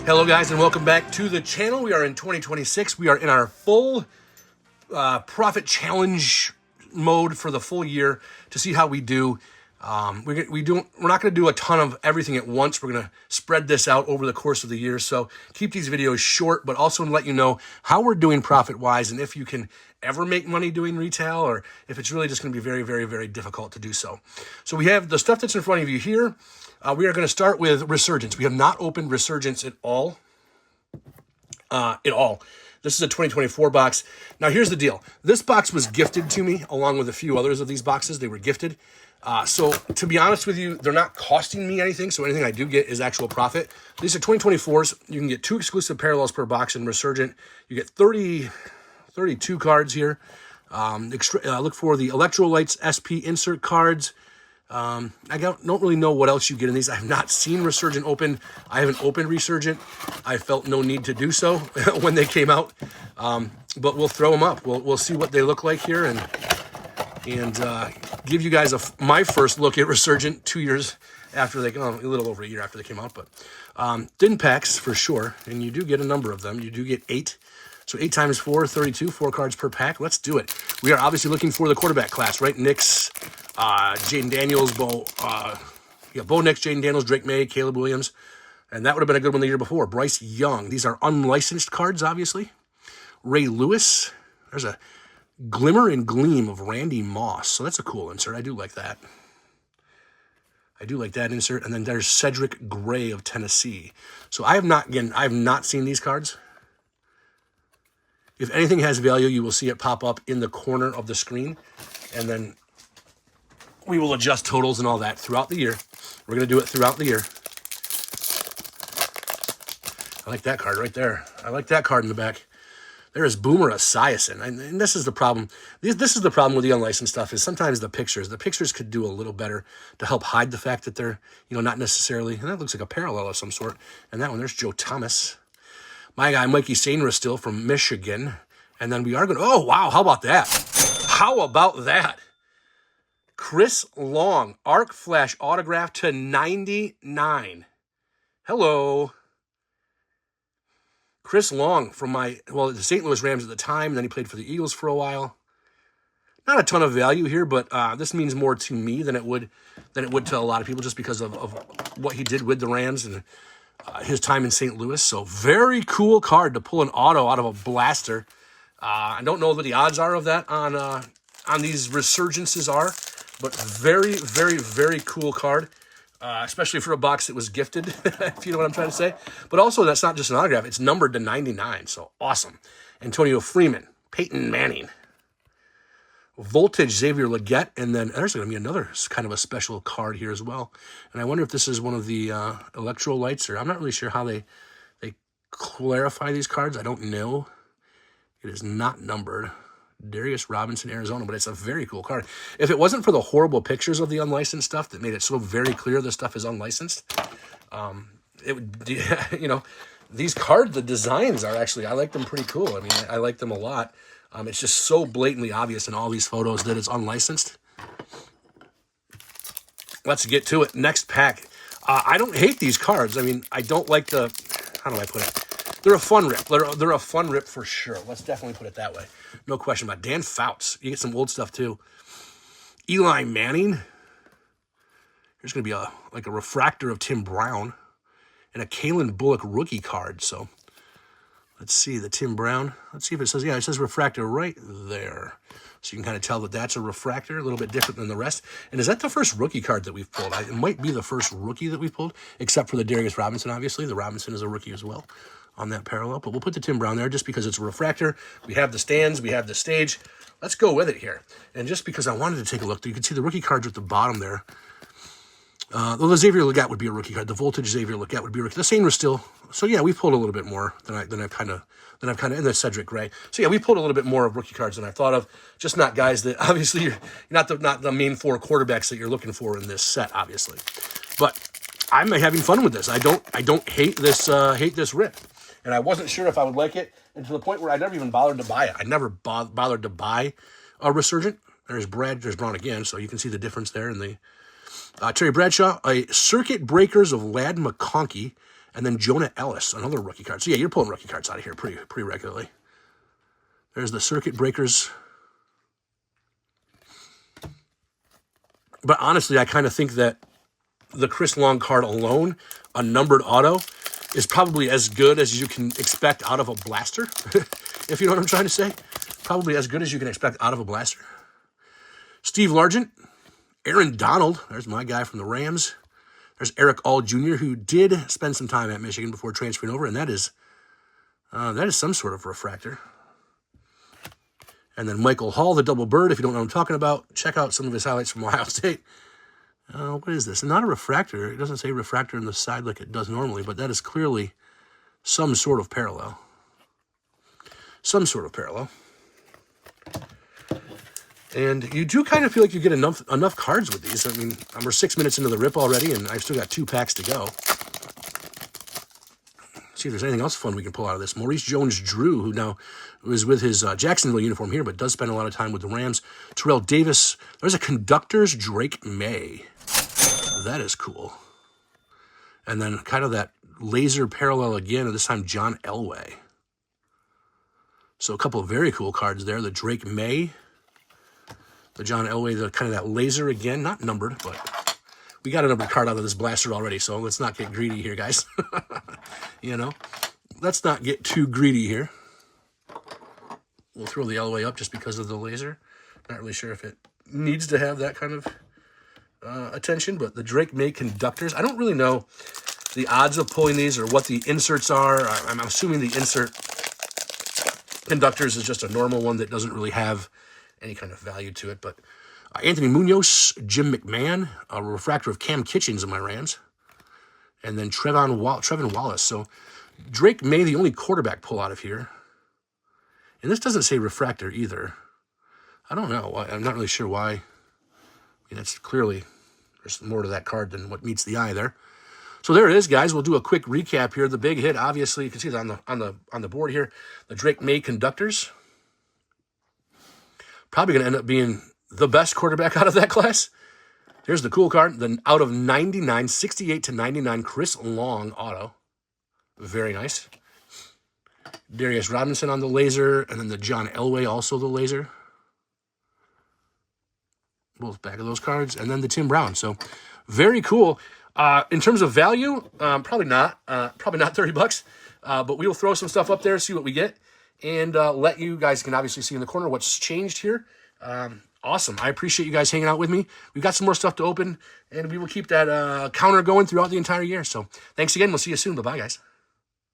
Hello guys and welcome back to the channel. We are in 2026. We are in our full profit challenge mode for the full year to see how we do. We're not going to do a ton of everything at once. We're going to spread this out over the course of the year. So keep these videos short, but also to let you know how we're doing profit wise and if you can ever make money doing retail or if it's really just going to be very, very, very difficult to do so. So we have the stuff that's in front of you here. We are going to start with Resurgence. We have not opened Resurgence at all. This is a 2024 box. Now, here's the deal. This box was gifted to me along with a few others of these boxes. They were gifted. So to be honest with you, they're not costing me anything. So anything I do get is actual profit. These are 2024s. You can get 2 exclusive parallels per box in Resurgent. You get 32 cards here. Look for the Electrolytes SP insert cards. I don't really know what else you get in these. I have not seen Resurgent open. I haven't opened Resurgent. I felt no need to do so when they came out. But we'll throw them up. We'll see what they look like here and give you guys my first look at Resurgent 2 years after they came out, a little over a year after they came out. But thin packs for sure, and you do get a number of them. You do get 8. So 8 times 4, 32, 4 cards per pack. Let's do it. We are obviously looking for the quarterback class, right? Nix, Jaden Daniels, Bo Nix, Jaden Daniels, Drake May, Caleb Williams. And that would have been a good one the year before. Bryce Young. These are unlicensed cards, obviously. Ray Lewis. There's a glimmer and gleam of Randy Moss. So that's a cool insert. I do like that. I do like that insert. And then there's Cedric Gray of Tennessee. So I have not seen these cards. If anything has value, you will see it pop up in the corner of the screen. And then we will adjust totals and all that throughout the year. We're going to do it throughout the year. I like that card right there. I like that card in the back. There is Boomer Esiason. And this is the problem. This is the problem with the unlicensed stuff is sometimes the pictures could do a little better to help hide the fact that they're, not necessarily. And that looks like a parallel of some sort. And that one, there's Joe Thomas. My guy, Mikey Sainra still from Michigan. And then we are going to, oh, wow, how about that? How about that? Chris Long, Arc Flash autograph to 99. Hello. Chris Long from the St. Louis Rams at the time. Then he played for the Eagles for a while. Not a ton of value here, but this means more to me than it would to a lot of people just because of what he did with the Rams and his time in St. Louis. So very cool card to pull an auto out of a blaster. I don't know what the odds are of that on these Resurgences are, but very, very, very cool card, especially for a box that was gifted, if you know what I'm trying to say. But also, that's not just an autograph. It's numbered to 99, so awesome. Antonio Freeman, Peyton Manning, Voltage, Xavier Legette, and then there's going to be another kind of a special card here as well. And I wonder if this is one of the Electrolytes, or I'm not really sure how they clarify these cards. I don't know. It is not numbered. Darius Robinson, Arizona, but it's a very cool card. If it wasn't for the horrible pictures of the unlicensed stuff that made it so very clear this stuff is unlicensed, it would, these cards, the designs are actually, I like them pretty cool. I mean, I like them a lot. It's just so blatantly obvious in all these photos that it's unlicensed. Let's get to it. Next pack. I don't hate these cards. I mean, I don't like how do I put it? They're a fun rip. They're a fun rip for sure. Let's definitely put it that way. No question about it. Dan Fouts. You get some old stuff too. Eli Manning. Here's going to be a refractor of Tim Brown and a Kalen Bullock rookie card. So let's see the Tim Brown. Let's see if it says, it says refractor right there. So you can kind of tell that that's a refractor, a little bit different than the rest. And is that the first rookie card that we've pulled? It might be the first rookie that we've pulled, except for the Darius Robinson, obviously. The Robinson is a rookie as well on that parallel. But we'll put the Tim Brown there just because it's a refractor. We have the stands. We have the stage. Let's go with it here. And just because I wanted to take a look, you can see the rookie cards at the bottom there. The Xavier Legette would be a rookie card. The Voltage Xavier Legette would be a rookie. The Sainra still. So yeah, we pulled a little bit more than I've kind of, and the Cedric Gray. So yeah, we pulled a little bit more of rookie cards than I thought of. Just not guys that obviously you're not the main 4 quarterbacks that you're looking for in this set, obviously. But I'm having fun with this. I don't hate this rip, and I wasn't sure if I would like it, and to the point where I never even bothered to buy it. I never bothered to buy a Resurgent. There's Brown again, so you can see the difference there in the Terry Bradshaw, a Circuit Breakers of Lad McConkey, And then Jonah Ellis, another rookie card. So yeah, you're pulling rookie cards out of here pretty regularly. There's the circuit breakers. But honestly, I kind of think that the Chris Long card alone, a numbered auto, is probably as good as you can expect out of a blaster. If you know what I'm trying to say. Probably as good as you can expect out of a blaster. Steve Largent, Aaron Donald, there's my guy from the Rams. There's Eric All Jr., who did spend some time at Michigan before transferring over, and that is some sort of refractor. And then Michael Hall, the double bird, if you don't know what I'm talking about, check out some of his highlights from Ohio State. What is this? Not a refractor. It doesn't say refractor on the side like it does normally, but that is clearly some sort of parallel. Some sort of parallel. And you do kind of feel like you get enough cards with these. I mean, we're 6 minutes into the rip already, and I've still got 2 packs to go. See if there's anything else fun we can pull out of this. Maurice Jones-Drew, who now is with his Jacksonville uniform here, but does spend a lot of time with the Rams. Terrell Davis. There's a Conductors Drake May. That is cool. And then kind of that laser parallel again, and this time John Elway. So a couple of very cool cards there. The Drake May. The John Elway, the kind of that laser again, not numbered, but we got a numbered card out of this blaster already, so let's not get greedy here, guys. You know, let's not get too greedy here. We'll throw the Elway up just because of the laser. Not really sure if it needs to have that kind of attention, but the Drake May Conductors, I don't really know the odds of pulling these or what the inserts are. I'm assuming the insert Conductors is just a normal one that doesn't really have any kind of value to it, but Anthony Munoz, Jim McMahon, a refractor of Cam Kitchens in my Rams, and then Trevin Wallace. So Drake May, the only quarterback pull out of here, and this doesn't say refractor either. I don't know. I'm not really sure why. I mean, it's clearly there's more to that card than what meets the eye there. So there it is, guys. We'll do a quick recap here. The big hit, obviously, you can see it on the board here. The Drake May Conductors. Probably going to end up being the best quarterback out of that class. Here's the cool card. The out of 99, 68 to 99, Chris Long auto. Very nice. Darius Robinson on the laser, and then the John Elway also the laser. Both back of those cards, and then the Tim Brown. So very cool. In terms of value, probably not $30, but we will throw some stuff up there, see what we get, and let you guys can obviously see in the corner what's changed here. Awesome. I appreciate you guys hanging out with me. We've got some more stuff to open, and we will keep that counter going throughout the entire year. So thanks again. We'll see you soon. Bye-bye, guys.